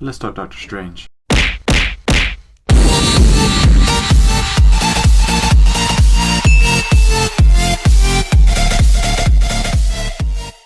Let's talk Doctor Strange.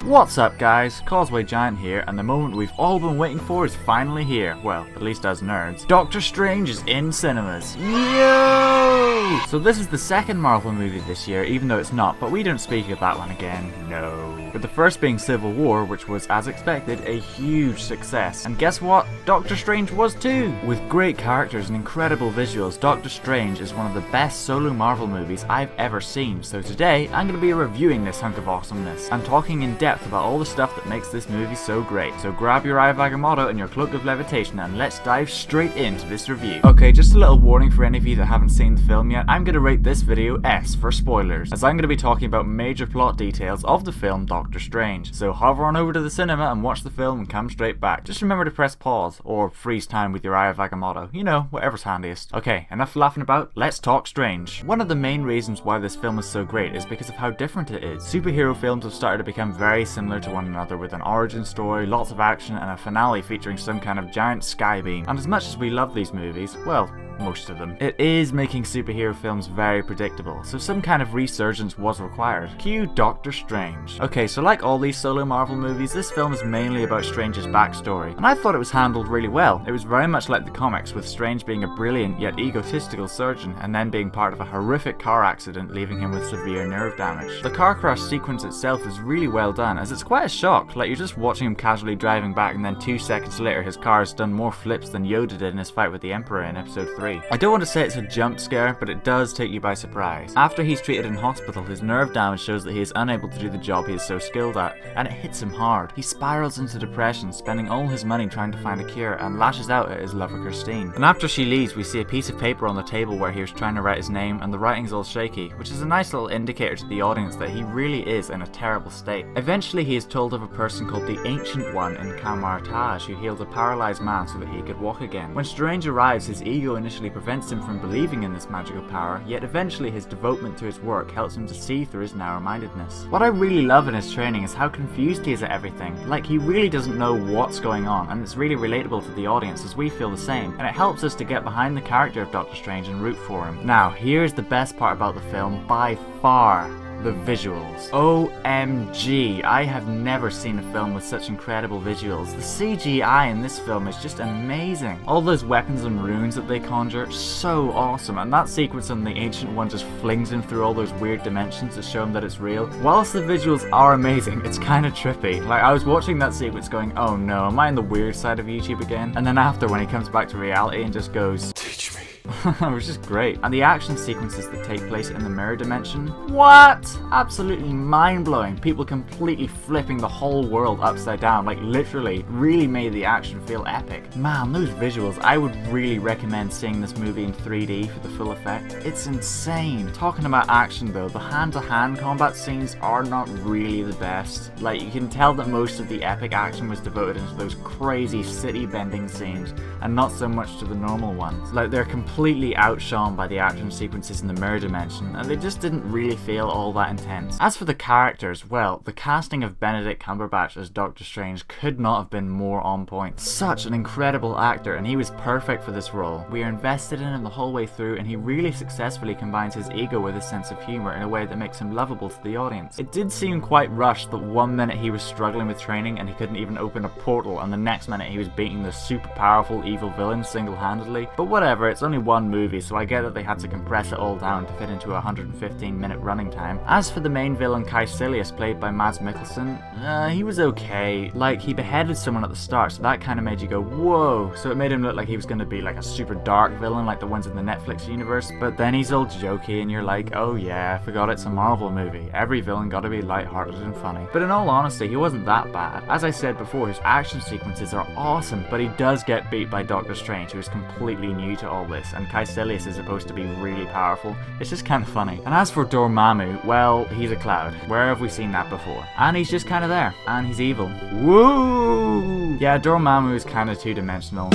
What's up guys, Causeway Giant here, and the moment we've all been waiting for is finally here. Well, at least as nerds. Doctor Strange is in cinemas. Yo! So this is the second Marvel movie this year, even though it's not, but we don't speak of that one again, no. With the first being Civil War, which was, as expected, a huge success. And guess what? Doctor Strange was too! With great characters and incredible visuals, Doctor Strange is one of the best solo Marvel movies I've ever seen. So today, I'm going to be reviewing this hunk of awesomeness, and talking in depth about all the stuff that makes this movie so great. So grab your Eye of Agamotto and your Cloak of Levitation and let's dive straight into this review. Okay, just a little warning for any of you that haven't seen the film yet, I'm going to rate this video S for spoilers, as I'm going to be talking about major plot details of the film Doctor Strange. So hover on over to the cinema and watch the film and come straight back. Just remember to press pause, or freeze time with your Eye of Agamotto. You know, whatever's handiest. Okay, enough laughing about, let's talk Strange. One of the main reasons why this film is so great is because of how different it is. Superhero films have started to become very similar to one another, with an origin story, lots of action, and a finale featuring some kind of giant sky beam. And as much as we love these movies, well, most of them, it is making superhero films very predictable, so some kind of resurgence was required. Cue Doctor Strange. Okay, so like all these solo Marvel movies, this film is mainly about Strange's backstory, and I thought it was handled really well. It was very much like the comics, with Strange being a brilliant yet egotistical surgeon, and then being part of a horrific car accident leaving him with severe nerve damage. The car crash sequence itself is really well done, as it's quite a shock, like you're just watching him casually driving back and then 2 seconds later his car has done more flips than Yoda did in his fight with the Emperor in episode 3. I don't want to say it's a jump scare, but it does take you by surprise. After he's treated in hospital, his nerve damage shows that he is unable to do the job he is so skilled at, and it hits him hard. He spirals into depression, spending all his money trying to find a cure, and lashes out at his lover Christine. And after she leaves, we see a piece of paper on the table where he was trying to write his name, and the writing's all shaky, which is a nice little indicator to the audience that he really is in a terrible state. Eventually he is told of a person called the Ancient One in Camartage who healed a paralyzed man so that he could walk again. When Strange arrives, his ego initially prevents him from believing in this magical power, yet eventually his devotement to his work helps him to see through his narrow-mindedness. What I really love in his training is how confused he is at everything. Like, he really doesn't know what's going on, and it's really relatable to the audience as we feel the same, and it helps us to get behind the character of Doctor Strange and root for him. Now, here's the best part about the film by far. The visuals. OMG, I have never seen a film with such incredible visuals. The CGI in this film is just amazing. All those weapons and runes that they conjure, so awesome. And that sequence on the Ancient One just flings him through all those weird dimensions to show him that it's real. Whilst the visuals are amazing, it's kind of trippy. Like, I was watching that sequence going, oh no, am I on the weird side of YouTube again? And then after, when he comes back to reality and just goes, teach me. It was just great. And the action sequences that take place in the mirror dimension, what? Absolutely mind-blowing. People completely flipping the whole world upside down, like literally, really made the action feel epic. Man, those visuals, I would really recommend seeing this movie in 3D for the full effect. It's insane. Talking about action though, the hand-to-hand combat scenes are not really the best. Like, you can tell that most of the epic action was devoted into those crazy city-bending scenes, and not so much to the normal ones. Like, they're completely outshone by the action sequences in the mirror dimension, and they just didn't really feel all that intense. As for the characters, well, the casting of Benedict Cumberbatch as Doctor Strange could not have been more on point. Such an incredible actor, and he was perfect for this role. We are invested in him the whole way through, and he really successfully combines his ego with his sense of humour in a way that makes him lovable to the audience. It did seem quite rushed that one minute he was struggling with training and he couldn't even open a portal, and the next minute he was beating the super powerful evil villain single-handedly. But whatever, it's only one movie, so I get that they had to compress it all down to fit into a 115-minute running time. As for the main villain Caecilius, played by Mads Mikkelsen, he was okay. Like, he beheaded someone at the start, so that kind of made you go, whoa. So it made him look like he was going to be like a super dark villain like the ones in the Netflix universe, but then he's all jokey and you're like, oh yeah, I forgot it's a Marvel movie. Every villain gotta be lighthearted and funny. But in all honesty, he wasn't that bad. As I said before, his action sequences are awesome, but he does get beat by Doctor Strange, who is completely new to all this, and Caecilius is supposed to be really powerful. It's just kind of funny. And as for Dormammu, well, he's a cloud. Where have we seen that before? And he's just kind of there. And he's evil. Woo! Yeah, Dormammu is kind of two-dimensional.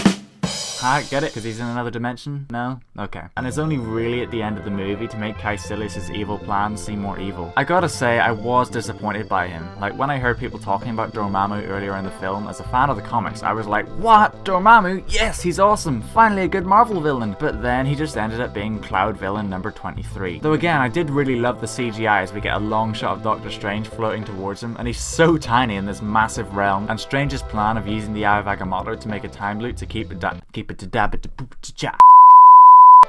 Get it? Because he's in another dimension? No? Okay. And it's only really at the end of the movie to make Caecilius' evil plans seem more evil. I gotta say, I was disappointed by him. Like, when I heard people talking about Dormammu earlier in the film, as a fan of the comics, I was like, what? Dormammu? Yes, he's awesome! Finally a good Marvel villain! But then he just ended up being Cloud Villain number 23. Though again, I did really love the CGI as we get a long shot of Doctor Strange floating towards him, and he's so tiny in this massive realm, and Strange's plan of using the Eye of Agamotto to make a time loop to keep it to dab it to ja.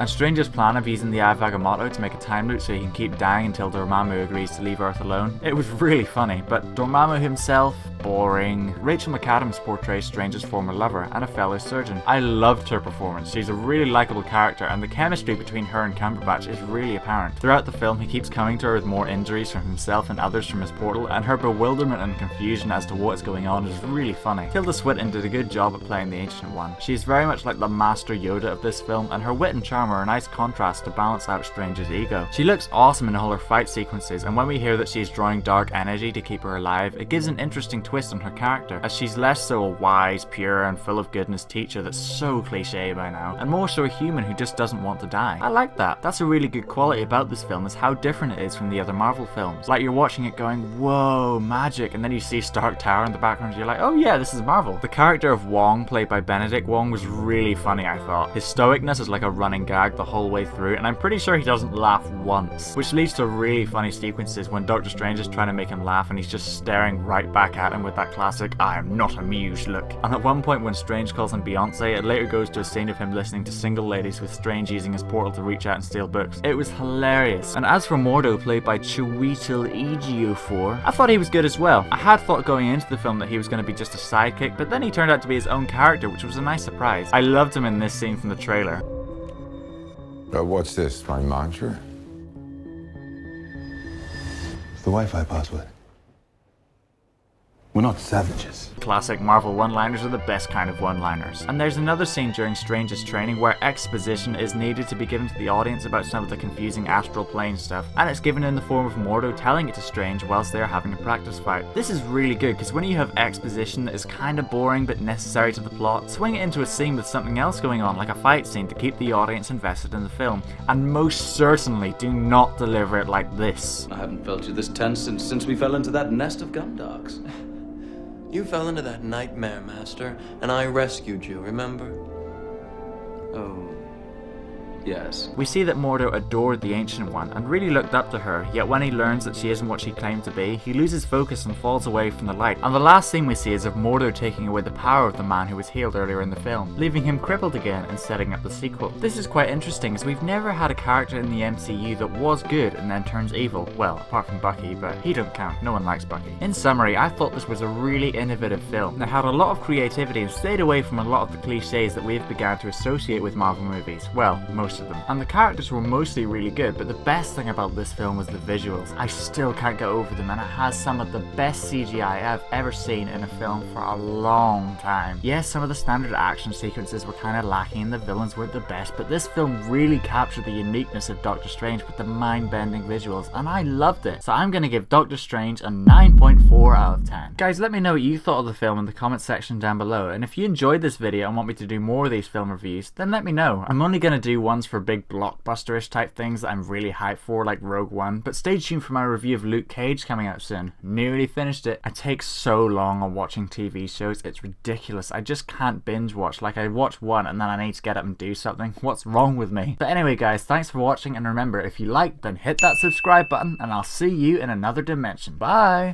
And Strange's plan of using the Eye of Agamotto to make a time loop so he can keep dying until Dormammu agrees to leave Earth alone. It was really funny, but Dormammu himself, boring. Rachel McAdams portrays Strange's former lover and a fellow surgeon. I loved her performance. She's a really likable character, and the chemistry between her and Cumberbatch is really apparent. Throughout the film, he keeps coming to her with more injuries from himself and others from his portal, and her bewilderment and confusion as to what is going on is really funny. Tilda Swinton did a good job at playing the Ancient One. She's very much like the Master Yoda of this film, and her wit and charm are a nice contrast to balance out Strange's ego. She looks awesome in all her fight sequences, and when we hear that she's drawing dark energy to keep her alive, it gives an interesting twist on her character, as she's less so a wise, pure, and full of goodness teacher that's so cliche by now, and more so a human who just doesn't want to die. I like that. That's a really good quality about this film, is how different it is from the other Marvel films. Like, you're watching it going, whoa, magic, and then you see Stark Tower in the background and you're like, oh yeah, this is Marvel. The character of Wong, played by Benedict Wong, was really funny, I thought. His stoicness is like a running gag the whole way through, and I'm pretty sure he doesn't laugh once, which leads to really funny sequences when Doctor Strange is trying to make him laugh and he's just staring right back at him with that classic I am not amused look. And at one point when Strange calls him Beyonce, it later goes to a scene of him listening to single ladies with Strange using his portal to reach out and steal books. It was hilarious. And as for Mordo, played by Chiwetel Ejiofor, I thought he was good as well. I had thought going into the film that he was going to be just a sidekick, but then he turned out to be his own character, which was a nice surprise. I loved him in this scene from the trailer. What's this, my mantra? It's the Wi-Fi password. We're not savages. Classic Marvel one-liners are the best kind of one-liners. And there's another scene during Strange's training where exposition is needed to be given to the audience about some of the confusing astral plane stuff, and it's given in the form of Mordo telling it to Strange whilst they are having a practice fight. This is really good, because when you have exposition that is kinda boring but necessary to the plot, swing it into a scene with something else going on, like a fight scene, to keep the audience invested in the film, and most certainly do not deliver it like this. I haven't felt you this tense since we fell into that nest of gumdogs. You fell into that nightmare, Master, and I rescued you, remember? Oh, yes. We see that Mordo adored the Ancient One and really looked up to her, yet when he learns that she isn't what she claimed to be, he loses focus and falls away from the light. And the last scene we see is of Mordo taking away the power of the man who was healed earlier in the film, leaving him crippled again and setting up the sequel. This is quite interesting, as we've never had a character in the MCU that was good and then turns evil. Well, apart from Bucky, but he don't count, no one likes Bucky. In summary, I thought this was a really innovative film that had a lot of creativity and stayed away from a lot of the cliches that we've begun to associate with Marvel movies. Well, most of them. And the characters were mostly really good, but the best thing about this film was the visuals. I still can't get over them, and it has some of the best CGI I've ever seen in a film for a long time. Yes, some of the standard action sequences were kind of lacking and the villains weren't the best, but this film really captured the uniqueness of Doctor Strange with the mind-bending visuals, and I loved it. So I'm going to give Doctor Strange a 9.4 out of 10. Guys, let me know what you thought of the film in the comment section down below, and if you enjoyed this video and want me to do more of these film reviews, then let me know. I'm only going to do ones for big blockbuster-ish type things that I'm really hyped for, like Rogue One, but stay tuned for my review of Luke Cage coming out soon. Nearly finished it. I take so long on watching TV shows, it's ridiculous. I just can't binge watch. Like, I watch one and then I need to get up and do something. What's wrong with me? But anyway guys, thanks for watching, and remember, if you liked, then hit that subscribe button, and I'll see you in another dimension. Bye!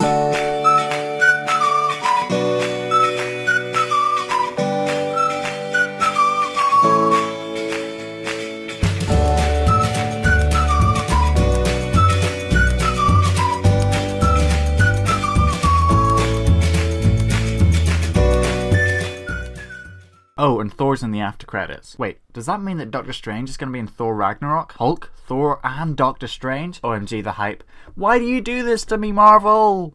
Oh, and Thor's in the after credits. Wait, does that mean that Doctor Strange is going to be in Thor Ragnarok? Hulk, Thor, and Doctor Strange? OMG, the hype. Why do you do this to me, Marvel?